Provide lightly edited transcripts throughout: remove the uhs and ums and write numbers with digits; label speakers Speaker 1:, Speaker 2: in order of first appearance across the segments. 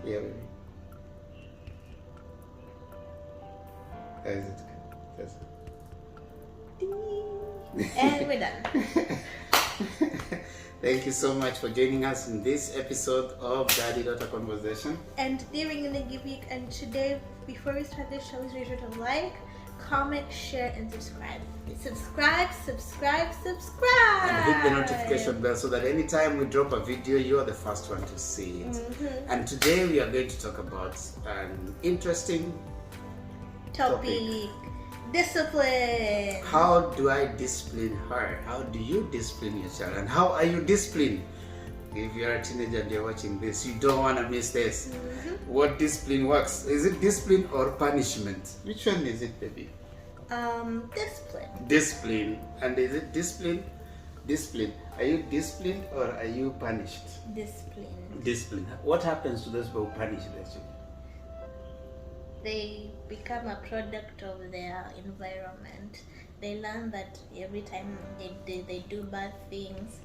Speaker 1: Yeah, baby. How is it? That's it.
Speaker 2: And we're done.
Speaker 1: Thank you so much for joining us in this episode of Daddy-Daughter Conversation.
Speaker 2: And today we're going to give you, and today, before we start the show, be sure to like, comment, share, and subscribe. Subscribe.
Speaker 1: And hit the notification bell so that anytime we drop a video, you are the first one to see it.
Speaker 2: Mm-hmm.
Speaker 1: And today we are going to talk about an interesting topic.
Speaker 2: Discipline.
Speaker 1: How do I discipline her? How do you discipline your child? And how are you disciplined? If you're a teenager and you're watching this, you don't want to miss this.
Speaker 2: Mm-hmm.
Speaker 1: What discipline works? Is it discipline or punishment? Which one is it, baby?
Speaker 2: Discipline.
Speaker 1: Discipline. And is it discipline? Discipline. Are you disciplined or are you punished?
Speaker 2: Discipline.
Speaker 1: Discipline. What happens to those who punish their children?
Speaker 2: They become a product of their environment. They learn that every time they do bad things,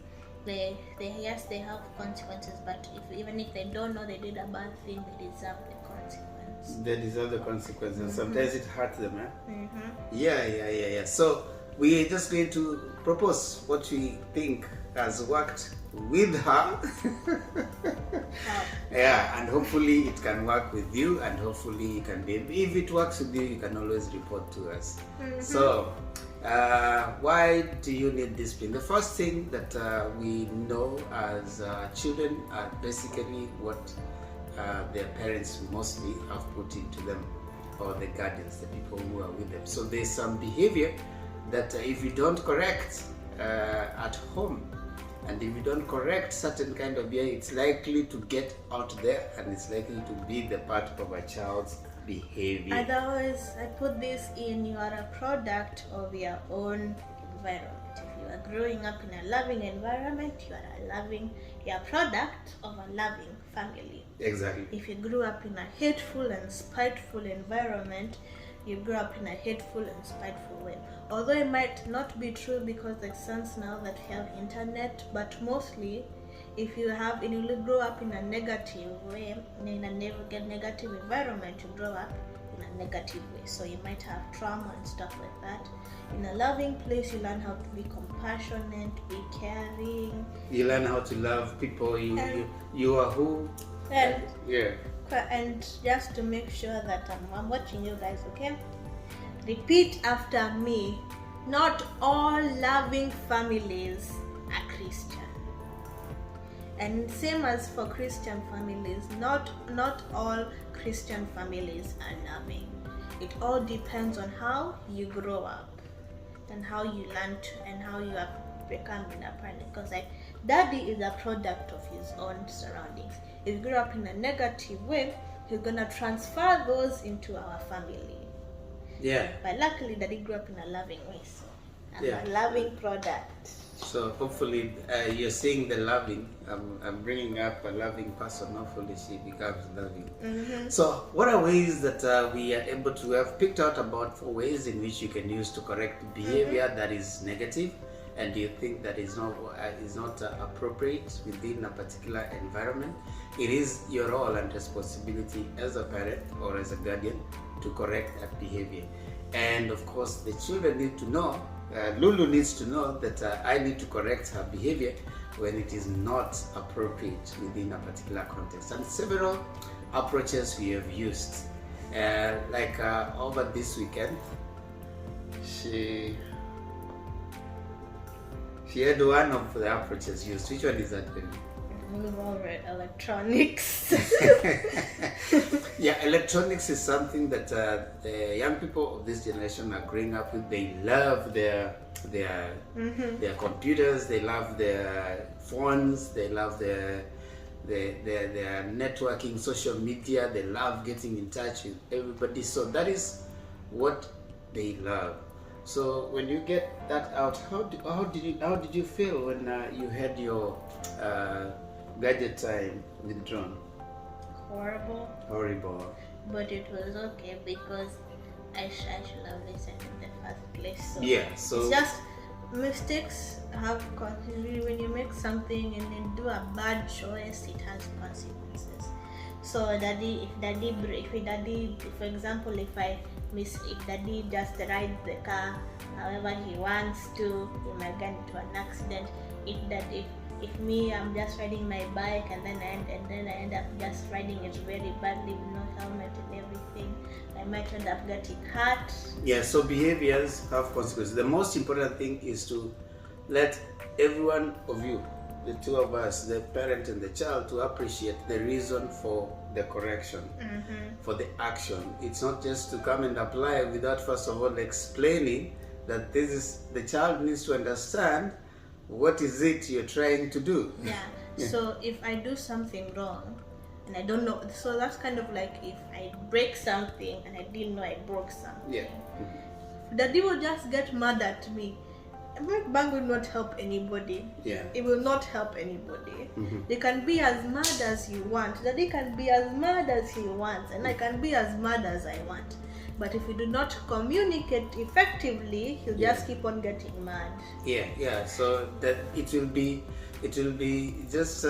Speaker 2: they have consequences, but even if they don't know they did a bad thing, they deserve the consequence.
Speaker 1: They deserve the consequences.
Speaker 2: Mm-hmm.
Speaker 1: Sometimes it hurts them, eh?
Speaker 2: Mm-hmm.
Speaker 1: Yeah. So we're just going to propose what we think has worked with her. Yeah, and hopefully it can work with you, and hopefully it can be, if it works with you, you can always report to us.
Speaker 2: Mm-hmm.
Speaker 1: So why do you need discipline? The first thing that we know as children are basically what their parents mostly have put into them, or the guardians, the people who are with them. So there's some behavior that if you don't correct at home, and if you don't correct certain kind of behavior, it's likely to get out there, and it's likely to be the part of a child's behavior.
Speaker 2: Otherwise, I put this in, you are a product of your own environment. If you are growing up in a loving environment, you are a product of a loving family.
Speaker 1: Exactly.
Speaker 2: If you grew up in a hateful and spiteful environment, you grew up in a hateful and spiteful way. Although it might not be true because there's sense now that we have internet, but mostly if you grow up in a negative way, in a negative environment, you grow up in a negative way. So you might have trauma and stuff like that. In a loving place, you learn how to be compassionate, be caring.
Speaker 1: You learn how to love people. You are who.
Speaker 2: And
Speaker 1: yeah.
Speaker 2: And just to make sure that I'm watching you guys, okay? Repeat after me. Not all loving families are Christian. And same as for Christian families, not all Christian families are loving. It all depends on how you grow up and how you learn to, and how you have become in a parent. Because daddy is a product of his own surroundings. If you grew up in a negative way, he's gonna transfer those into our family.
Speaker 1: Yeah.
Speaker 2: But luckily, daddy grew up in a loving way, so I'm
Speaker 1: Yeah.
Speaker 2: a loving product.
Speaker 1: So hopefully you're seeing the loving. I'm bringing up a loving person. Hopefully she becomes loving.
Speaker 2: Mm-hmm.
Speaker 1: So what are ways that we are able to have picked out about 4 ways in which you can use to correct behavior that is negative, and you think that is not appropriate within a particular environment? It is your role and responsibility as a parent or as a guardian to correct that behavior. And of course, the children need to know, Lulu needs to know that I need to correct her behavior when it is not appropriate within a particular context. And several approaches we have used. Like over this weekend, she had one of the approaches used. Which one is that, baby?
Speaker 2: Move over electronics.
Speaker 1: Yeah, electronics is something that the young people of this generation are growing up with. They love their computers, they love their phones, they love their networking, social media. They love getting in touch with everybody. So that is what they love. So when you get that out, how did you feel when you had your gadget time withdrawn? Horrible.
Speaker 2: But it was okay because I should have listened in the first place. So
Speaker 1: yeah. So
Speaker 2: it's just mistakes have consequences. When you make something and then do a bad choice, it has consequences. So daddy, for example, if daddy just rides the car however he wants to, he might get into an accident. If me, I'm just riding my bike and then I end up just riding it very badly with no helmet and everything, I might end up getting hurt.
Speaker 1: Yeah, so behaviors have consequences. The most important thing is to let every one of you, the two of us, the parent and the child, to appreciate the reason for the correction, for the action. It's not just to come and apply without first of all explaining that this is, the child needs to understand what is it you're trying to do.
Speaker 2: Yeah. So if I do something wrong and I don't know, so that's kind of like if I break something and I didn't know I broke something.
Speaker 1: Yeah.
Speaker 2: Daddy will just get mad at me. Bang will not help anybody.
Speaker 1: Yeah.
Speaker 2: It will not help anybody. You can be as mad as you want. Daddy can be as mad as he wants, and I can be as mad as I want. But if you do not communicate effectively, he'll just keep on getting mad.
Speaker 1: Yeah. So that it will be just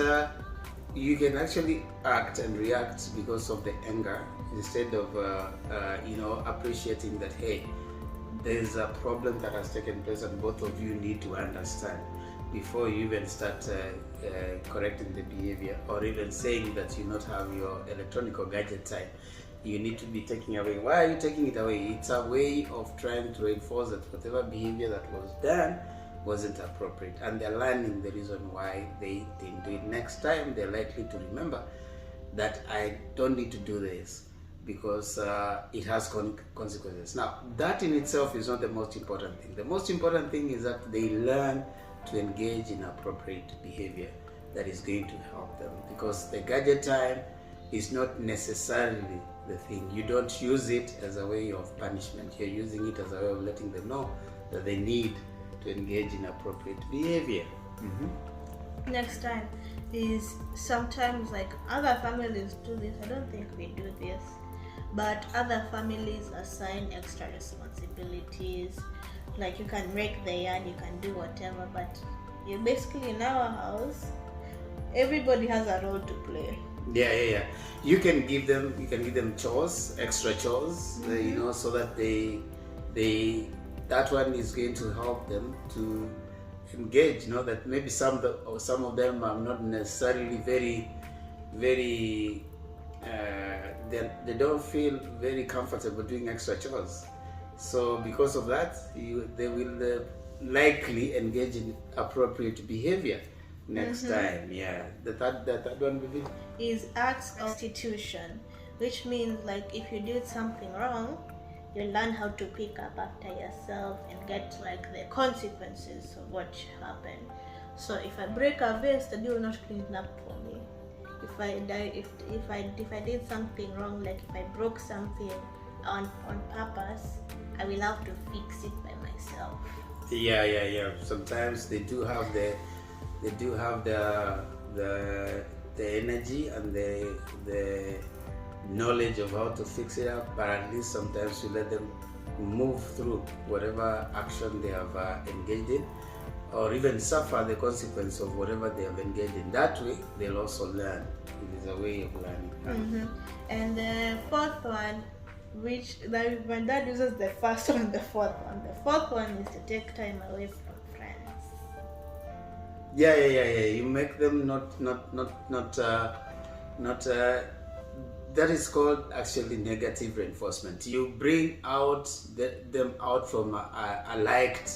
Speaker 1: you can actually act and react because of the anger instead of appreciating that, hey, there's a problem that has taken place and both of you need to understand before you even start correcting the behavior, or even saying that you not have your electronic or gadget time. You need to be taking away. Why are you taking it away? It's a way of trying to reinforce that whatever behavior that was done wasn't appropriate, and they're learning the reason why they didn't do it. Next time they're likely to remember that I don't need to do this because it has consequences. Now, that in itself is not the most important thing. The most important thing is that they learn to engage in appropriate behavior that is going to help them, because the gadget time is not necessarily the thing. You don't use it as a way of punishment. You're using it as a way of letting them know that they need to engage in appropriate behavior.
Speaker 2: Next time is sometimes, like, other families do this. I don't think we do this, but other families assign extra responsibilities. Like, you can rake the yard, you can do whatever, but you basically, in our house, everybody has a role to play.
Speaker 1: Yeah. You can give them chores, extra chores, so that that one is going to help them to engage. That maybe some of them are not necessarily very they don't feel very comfortable doing extra chores. So because of that, they will likely engage in appropriate behavior next time. Yeah. The third one will be
Speaker 2: is acts of restitution, which means, like, if you did something wrong, you learn how to pick up after yourself and get, like, the consequences of what happened. So if I break a vase, the will not clean it up for me. If I did something wrong, like if I broke something on purpose, I will have to fix it by myself.
Speaker 1: Yeah. Sometimes they do have the energy and the knowledge of how to fix it up, but at least sometimes you let them move through whatever action they have engaged in, or even suffer the consequence of whatever they have engaged in. That way they'll also learn. It is a way of learning.
Speaker 2: And the fourth one, which my dad uses the first one and the fourth one. The fourth one is to take time away from friends.
Speaker 1: Yeah. You make them not that is called actually negative reinforcement. You bring them out from a liked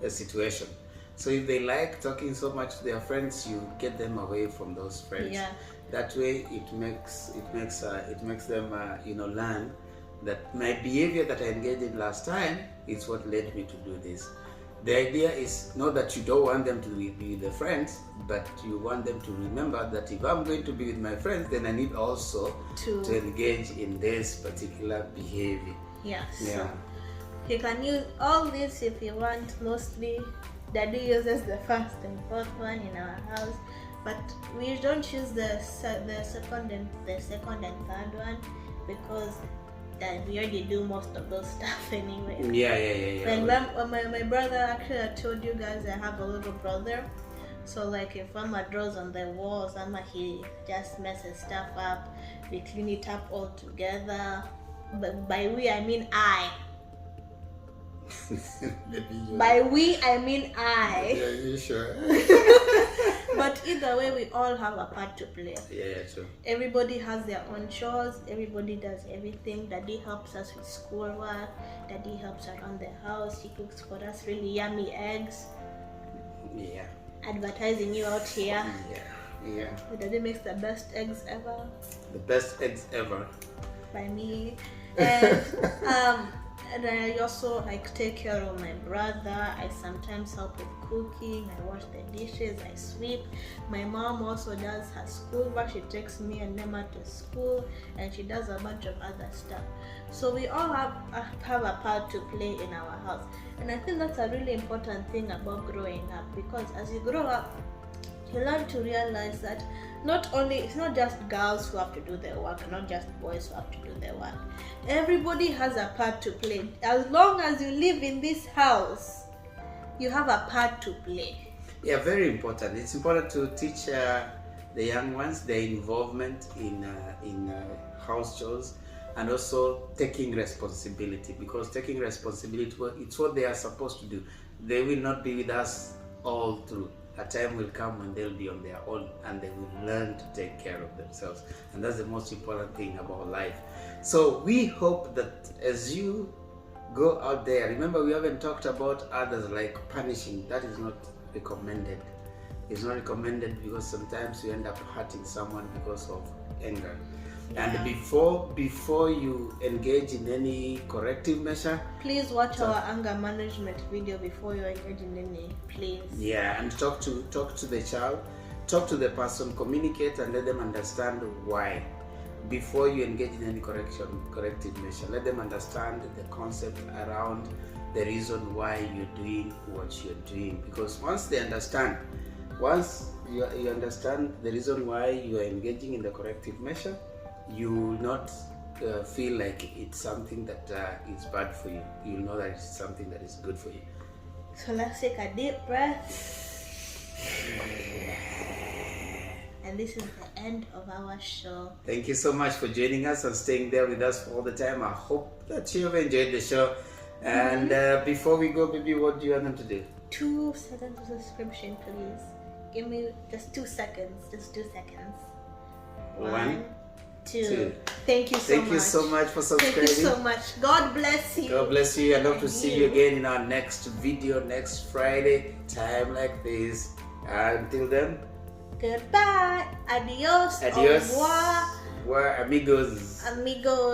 Speaker 1: situation. So if they like talking so much to their friends, you get them away from those friends.
Speaker 2: Yeah.
Speaker 1: That way, it makes them learn that my behavior that I engaged in last time is what led me to do this. The idea is not that you don't want them to be with their friends, but you want them to remember that if I'm going to be with my friends, then I need also to engage in this particular behavior.
Speaker 2: Yes.
Speaker 1: Yeah.
Speaker 2: You can use all this if you want. Mostly, Daddy uses the first and fourth one in our house, but we don't use the second and third one, because that we already do most of those stuff anyway.
Speaker 1: Yeah.
Speaker 2: And when my brother, actually, I told you guys I have a little brother. So like if Mama draws on the walls, he just messes stuff up. We clean it up all together. But by we I mean I. By we I mean I.
Speaker 1: Yeah, you sure?
Speaker 2: But either way, we all have a part to play.
Speaker 1: Yeah, true.
Speaker 2: Everybody has their own chores. Everybody does everything. Daddy helps us with schoolwork. Daddy helps around the house. He cooks for us really yummy eggs.
Speaker 1: Yeah.
Speaker 2: Advertising you out here.
Speaker 1: Yeah.
Speaker 2: Daddy makes the best eggs ever.
Speaker 1: The best eggs ever.
Speaker 2: By me. And I also like take care of my brother. I sometimes help with cooking. I wash the dishes. I sweep. My mom also does her schoolwork. She takes me and Nema to school, and she does a bunch of other stuff. So we all have a part to play in our house, and I think that's a really important thing about growing up, because as you grow up, you learn to realize that it's not just girls who have to do their work, not just boys who have to do their work. Everybody has a part to play. As long as you live in this house, you have a part to play.
Speaker 1: Yeah, very important. It's important to teach the young ones their involvement in house chores, and also taking responsibility, because taking responsibility, it's what they are supposed to do. They will not be with us all through. A time will come when they'll be on their own and they will learn to take care of themselves, and that's the most important thing about life. So we hope that as you go out there, remember, we haven't talked about others like punishing. That is not recommended. It's not recommended, because sometimes you end up hurting someone because of anger. And before you engage in any corrective measure,
Speaker 2: please watch our anger management video before you engage in any, please.
Speaker 1: Yeah, and talk to the child, talk to the person, communicate, and let them understand why. Before you engage in any corrective measure, let them understand the concept around the reason why you're doing what you're doing. Because once you understand the reason why you are engaging in the corrective measure, you will not feel like it's something that is bad for you. You'll know that it's something that is good for you.
Speaker 2: So let's take a deep breath. And this is the end of our show.
Speaker 1: Thank you so much for joining us and staying there with us all the time. I hope that you have enjoyed the show. And before we go, baby, what do you want them to do?
Speaker 2: 2 seconds of subscription, please. Give me just 2 seconds. Just 2 seconds.
Speaker 1: 1,
Speaker 2: 2. Thank you so much.
Speaker 1: Thank you so much for subscribing.
Speaker 2: Thank you so much. God bless you.
Speaker 1: God bless you. I'd love to see you again in our next video next Friday, time like this. Until then,
Speaker 2: goodbye. Adios.
Speaker 1: Adios.
Speaker 2: Au revoir.
Speaker 1: We're amigos.
Speaker 2: Amigos.